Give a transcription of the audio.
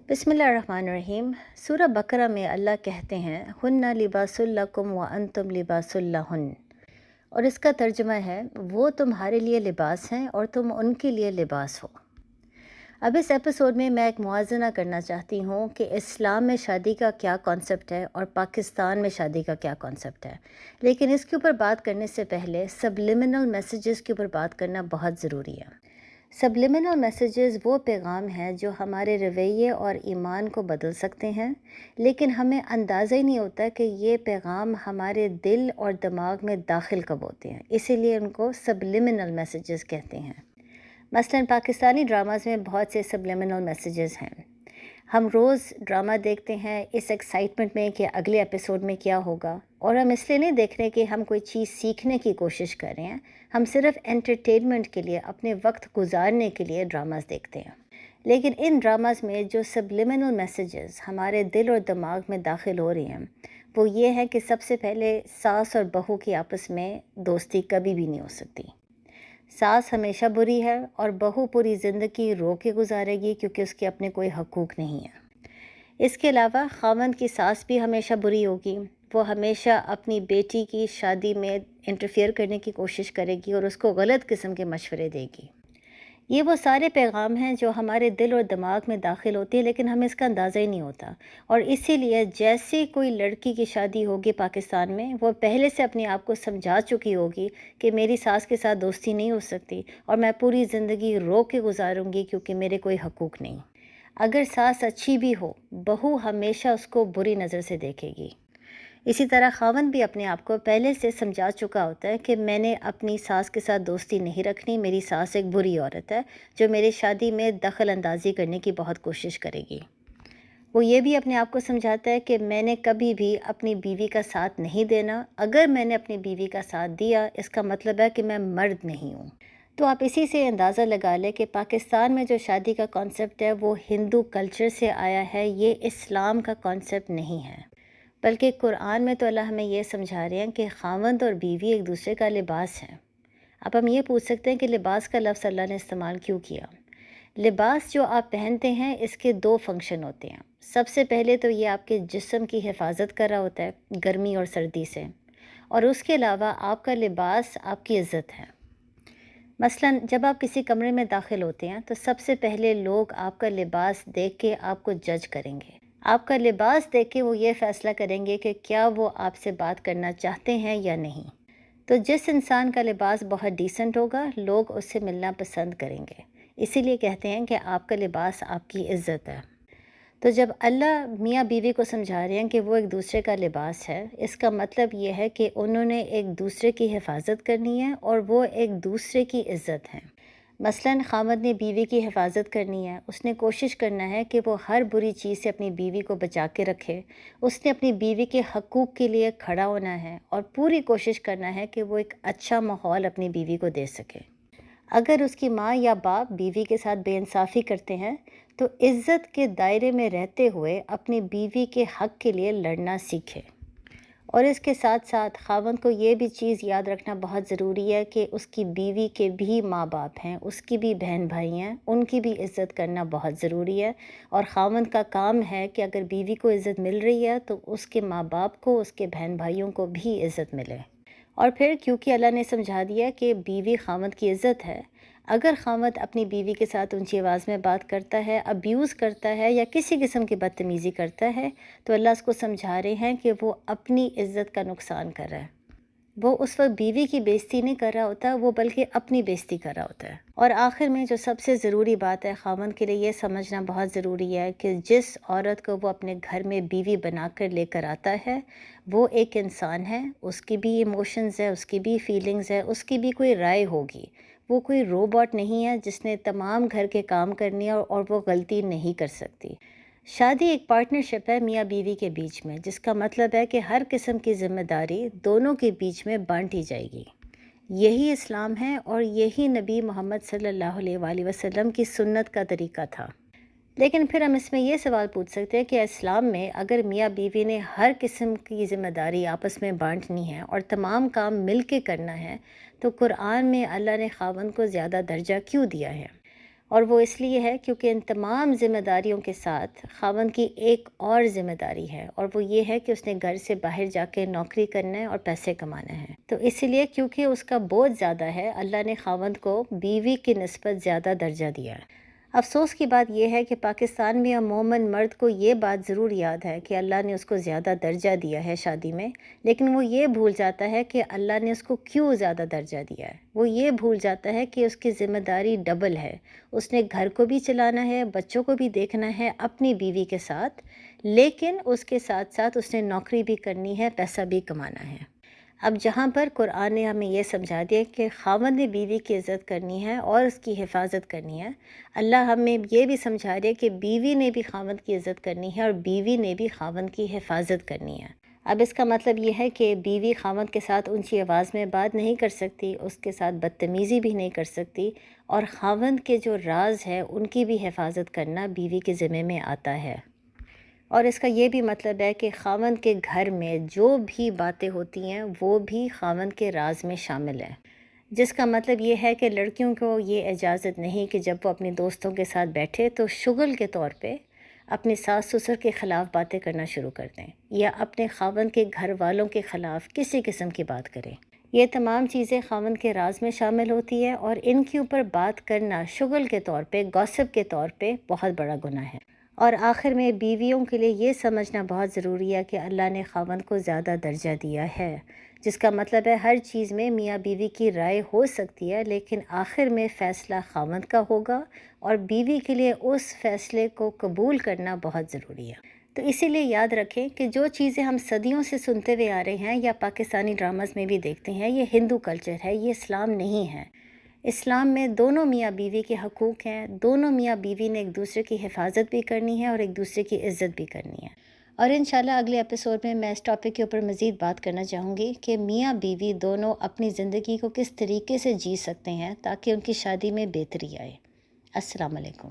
بسم اللہ الرحمن الرحیم۔ سورہ بقرہ میں اللہ کہتے ہیں ہن لباس لکم وانتم لباس لہن، اور اس کا ترجمہ ہے وہ تمہارے لیے لباس ہیں اور تم ان کے لیے لباس ہو۔ اب اس ایپیسوڈ میں ایک موازنہ کرنا چاہتی ہوں کہ اسلام میں شادی کا کیا کانسیپٹ ہے اور پاکستان میں شادی کا کیا کانسیپٹ ہے، لیکن اس کے اوپر بات کرنے سے پہلے سبلیمنل میسیجز کے اوپر بات کرنا بہت ضروری ہے۔ سبلیمنل میسیجز وہ پیغام ہیں جو ہمارے رویے اور ایمان کو بدل سکتے ہیں، لیکن ہمیں اندازہ ہی نہیں ہوتا کہ یہ پیغام ہمارے دل اور دماغ میں داخل کب ہوتے ہیں، اسی لیے ان کو سبلیمنل میسیجز کہتے ہیں۔ مثلاً پاکستانی ڈراماز میں بہت سے سبلیمنل میسیجز ہیں۔ ہم روز ڈرامہ دیکھتے ہیں اس ایکسائٹمنٹ میں کہ اگلے ایپیسوڈ میں کیا ہوگا، اور ہم اس لیے نہیں دیکھ رہے کہ ہم کوئی چیز سیکھنے کی کوشش کر رہے ہیں، ہم صرف انٹرٹینمنٹ کے لیے، اپنے وقت گزارنے کے لیے ڈراماز دیکھتے ہیں۔ لیکن ان ڈراماز میں جو سبلیمنل میسیجز ہمارے دل اور دماغ میں داخل ہو رہے ہیں وہ یہ ہے کہ سب سے پہلے ساس اور بہو کی آپس میں دوستی کبھی بھی نہیں ہو سکتی۔ ساس ہمیشہ بری ہے اور بہو پوری زندگی رو کے گزارے گی کیونکہ اس کے اپنے کوئی حقوق نہیں ہیں۔ اس کے علاوہ خاوند کی ساس بھی ہمیشہ بری ہوگی، وہ ہمیشہ اپنی بیٹی کی شادی میں انٹرفیئر کرنے کی کوشش کرے گی اور اس کو غلط قسم کے مشورے دے گی۔ یہ وہ سارے پیغام ہیں جو ہمارے دل اور دماغ میں داخل ہوتے ہیں، لیکن ہمیں اس کا اندازہ ہی نہیں ہوتا، اور اسی لیے جیسے کوئی لڑکی کی شادی ہوگی پاکستان میں، وہ پہلے سے اپنے آپ کو سمجھا چکی ہوگی کہ میری ساس کے ساتھ دوستی نہیں ہو سکتی اور میں پوری زندگی رو کے گزاروں گی کیونکہ میرے کوئی حقوق نہیں۔ اگر ساس اچھی بھی ہو، بہو ہمیشہ اس کو بری نظر سے دیکھے گی۔ اسی طرح خاوند بھی اپنے آپ کو پہلے سے سمجھا چکا ہوتا ہے کہ میں نے اپنی ساس کے ساتھ دوستی نہیں رکھنی، میری ساس ایک بری عورت ہے جو میری شادی میں دخل اندازی کرنے کی بہت کوشش کرے گی۔ وہ یہ بھی اپنے آپ کو سمجھاتا ہے کہ میں نے کبھی بھی اپنی بیوی کا ساتھ نہیں دینا، اگر میں نے اپنی بیوی کا ساتھ دیا اس کا مطلب ہے کہ میں مرد نہیں ہوں۔ تو آپ اسی سے اندازہ لگا لیں کہ پاکستان میں جو شادی کا کانسیپٹ ہے وہ ہندو کلچر سے آیا ہے، یہ اسلام کا کانسیپٹ نہیں ہے، بلکہ قرآن میں تو اللہ ہمیں یہ سمجھا رہے ہیں کہ خاوند اور بیوی ایک دوسرے کا لباس ہیں۔ اب ہم یہ پوچھ سکتے ہیں کہ لباس کا لفظ اللہ نے استعمال کیوں کیا؟ لباس جو آپ پہنتے ہیں اس کے دو فنکشن ہوتے ہیں۔ سب سے پہلے تو یہ آپ کے جسم کی حفاظت کر رہا ہوتا ہے گرمی اور سردی سے، اور اس کے علاوہ آپ کا لباس آپ کی عزت ہے۔ مثلاً جب آپ کسی کمرے میں داخل ہوتے ہیں تو سب سے پہلے لوگ آپ کا لباس دیکھ کے آپ کو جج کریں گے۔ آپ کا لباس دیکھ کے وہ یہ فیصلہ کریں گے کہ کیا وہ آپ سے بات کرنا چاہتے ہیں یا نہیں۔ تو جس انسان کا لباس بہت ڈیسنٹ ہوگا لوگ اس سے ملنا پسند کریں گے، اسی لیے کہتے ہیں کہ آپ کا لباس آپ کی عزت ہے۔ تو جب اللہ میاں بیوی کو سمجھا رہے ہیں کہ وہ ایک دوسرے کا لباس ہے، اس کا مطلب یہ ہے کہ انہوں نے ایک دوسرے کی حفاظت کرنی ہے اور وہ ایک دوسرے کی عزت ہیں۔ مثلاً خاوند نے بیوی کی حفاظت کرنی ہے، اس نے کوشش کرنا ہے کہ وہ ہر بری چیز سے اپنی بیوی کو بچا کے رکھے، اس نے اپنی بیوی کے حقوق کے لیے کھڑا ہونا ہے اور پوری کوشش کرنا ہے کہ وہ ایک اچھا ماحول اپنی بیوی کو دے سکے۔ اگر اس کی ماں یا باپ بیوی کے ساتھ بے انصافی کرتے ہیں تو عزت کے دائرے میں رہتے ہوئے اپنی بیوی کے حق کے لیے لڑنا سیکھے، اور اس کے ساتھ ساتھ خاوند کو یہ بھی چیز یاد رکھنا بہت ضروری ہے کہ اس کی بیوی کے بھی ماں باپ ہیں، اس کی بھی بہن بھائی ہیں، ان کی بھی عزت کرنا بہت ضروری ہے، اور خاوند کا کام ہے کہ اگر بیوی کو عزت مل رہی ہے تو اس کے ماں باپ کو، اس کے بہن بھائیوں کو بھی عزت ملے۔ اور پھر کیونکہ اللہ نے سمجھا دیا کہ بیوی خاوند کی عزت ہے، اگر خاوند اپنی بیوی کے ساتھ اونچی آواز میں بات کرتا ہے، ابیوز کرتا ہے یا کسی قسم کی بدتمیزی کرتا ہے تو اللہ اس کو سمجھا رہے ہیں کہ وہ اپنی عزت کا نقصان کر رہا ہے۔ وہ اس وقت بیوی کی بےزتی نہیں کر رہا ہوتا، وہ بلکہ اپنی بےزتی کر رہا ہوتا ہے۔ اور آخر میں جو سب سے ضروری بات ہے خاوند کے لیے یہ سمجھنا بہت ضروری ہے کہ جس عورت کو وہ اپنے گھر میں بیوی بنا کر لے کر آتا ہے وہ ایک انسان ہے، اس کی بھی ایموشنز ہے، اس کی بھی فیلنگز ہے، اس کی بھی کوئی رائے ہوگی، وہ کوئی روبوٹ نہیں ہے جس نے تمام گھر کے کام کرنی ہے اور وہ غلطی نہیں کر سکتی۔ شادی ایک پارٹنرشپ ہے میاں بیوی کے بیچ میں، جس کا مطلب ہے کہ ہر قسم کی ذمہ داری دونوں کے بیچ میں بانٹی جائے گی۔ یہی اسلام ہے اور یہی نبی محمد صلی اللہ علیہ وآلہ وسلم کی سنت کا طریقہ تھا۔ لیکن پھر ہم اس میں یہ سوال پوچھ سکتے ہیں کہ اسلام میں اگر میاں بیوی نے ہر قسم کی ذمہ داری آپس میں بانٹنی ہے اور تمام کام مل کے کرنا ہے تو قرآن میں اللہ نے خاوند کو زیادہ درجہ کیوں دیا ہے؟ اور وہ اس لیے ہے کیونکہ ان تمام ذمہ داریوں کے ساتھ خاوند کی ایک اور ذمہ داری ہے، اور وہ یہ ہے کہ اس نے گھر سے باہر جا کے نوکری کرنا ہے اور پیسے کمانا ہے۔ تو اسی لیے کیونکہ اس کا بوجھ زیادہ ہے، اللہ نے خاوند کو بیوی کی نسبت زیادہ درجہ دیا ہے۔ افسوس کی بات یہ ہے کہ پاکستان میں عموماً مرد کو یہ بات ضرور یاد ہے کہ اللہ نے اس کو زیادہ درجہ دیا ہے شادی میں، لیکن وہ یہ بھول جاتا ہے کہ اللہ نے اس کو کیوں زیادہ درجہ دیا ہے۔ وہ یہ بھول جاتا ہے کہ اس کی ذمہ داری ڈبل ہے، اس نے گھر کو بھی چلانا ہے، بچوں کو بھی دیکھنا ہے اپنی بیوی کے ساتھ، لیکن اس کے ساتھ ساتھ اس نے نوکری بھی کرنی ہے، پیسہ بھی کمانا ہے۔ اب جہاں پر قرآن نے ہمیں یہ سمجھا دیا کہ خاوند نے بیوی کی عزت کرنی ہے اور اس کی حفاظت کرنی ہے، اللہ ہمیں یہ بھی سمجھا دیا کہ بیوی نے بھی خاوند کی عزت کرنی ہے اور بیوی نے بھی خاوند کی حفاظت کرنی ہے۔ اب اس کا مطلب یہ ہے کہ بیوی خاوند کے ساتھ اونچی آواز میں بات نہیں کر سکتی، اس کے ساتھ بدتمیزی بھی نہیں کر سکتی، اور خاوند کے جو راز ہے ان کی بھی حفاظت کرنا بیوی کے ذمہ میں آتا ہے۔ اور اس کا یہ بھی مطلب ہے کہ خاوند کے گھر میں جو بھی باتیں ہوتی ہیں وہ بھی خاوند کے راز میں شامل ہیں، جس کا مطلب یہ ہے کہ لڑکیوں کو یہ اجازت نہیں کہ جب وہ اپنی دوستوں کے ساتھ بیٹھے تو شغل کے طور پہ اپنے ساس سسر کے خلاف باتیں کرنا شروع کر دیں، یا اپنے خاوند کے گھر والوں کے خلاف کسی قسم کی بات کریں۔ یہ تمام چیزیں خاوند کے راز میں شامل ہوتی ہے، اور ان کے اوپر بات کرنا شغل کے طور پہ، گوسپ کے طور پہ بہت بڑا گناہ ہے۔ اور آخر میں بیویوں کے لیے یہ سمجھنا بہت ضروری ہے کہ اللہ نے خاوند کو زیادہ درجہ دیا ہے، جس کا مطلب ہے ہر چیز میں میاں بیوی کی رائے ہو سکتی ہے، لیکن آخر میں فیصلہ خاوند کا ہوگا، اور بیوی کے لیے اس فیصلے کو قبول کرنا بہت ضروری ہے۔ تو اسی لیے یاد رکھیں کہ جو چیزیں ہم صدیوں سے سنتے ہوئے آ رہے ہیں یا پاکستانی ڈراماز میں بھی دیکھتے ہیں، یہ ہندو کلچر ہے، یہ اسلام نہیں ہے۔ اسلام میں دونوں میاں بیوی کے حقوق ہیں، دونوں میاں بیوی نے ایک دوسرے کی حفاظت بھی کرنی ہے اور ایک دوسرے کی عزت بھی کرنی ہے۔ اور انشاءاللہ اگلے ایپیسوڈ میں اس ٹاپک کے اوپر مزید بات کرنا چاہوں گی کہ میاں بیوی دونوں اپنی زندگی کو کس طریقے سے جی سکتے ہیں تاکہ ان کی شادی میں بہتری آئے۔ السلام علیکم۔